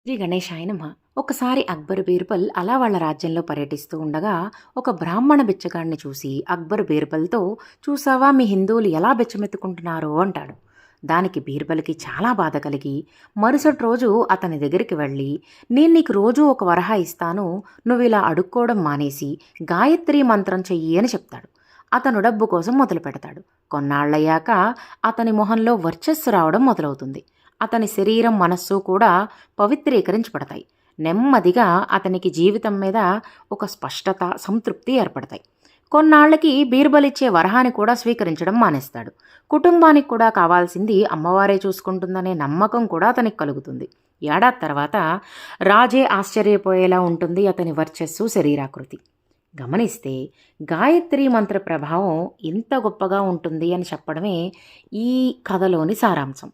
శ్రీ గణేశాయ నమః. ఒకసారి అక్బర్ బీర్బల్ అలా వాళ్ళ రాజ్యంలో పర్యటిస్తూ ఉండగా ఒక బ్రాహ్మణ బిచ్చగాడిని చూసి అక్బర్ బీర్బల్తో, చూసావా మీ హిందువులు ఎలా బిచ్చమెత్తుకుంటున్నారో అంటాడు. దానికి బీర్బల్కి చాలా బాధ కలిగి మరుసటి రోజు అతని దగ్గరికి వెళ్ళి, నేను నీకు రోజూ ఒక వరహ ఇస్తాను, నువ్వు ఇలా అడుక్కోవడం మానేసి గాయత్రి మంత్రం చెయ్యి అని చెప్తాడు. అతను డబ్బు కోసం మొదలు పెడతాడు. కొన్నాళ్లయ్యాక అతని మొహంలో వర్చస్సు రావడం మొదలవుతుంది. అతని శరీరం మనస్సు కూడా పవిత్రీకరించబడతాయి. నెమ్మదిగా అతనికి జీవితం మీద ఒక స్పష్టత, సంతృప్తి ఏర్పడతాయి. కొన్నాళ్లకి బీర్బల్ ఇచ్చే వరహాన్ని కూడా స్వీకరించడం మానేస్తాడు. కుటుంబానికి కూడా కావాల్సింది అమ్మవారే చూసుకుంటుందనే నమ్మకం కూడా అతనికి కలుగుతుంది. ఏడాది తర్వాత రాజే ఆశ్చర్యపోయేలా ఉంటుంది అతని వర్చస్సు, శరీరాకృతి. గమనిస్తే గాయత్రి మంత్ర ప్రభావం ఇంత గొప్పగా ఉంటుంది అని చెప్పడమే ఈ కథలోని సారాంశం.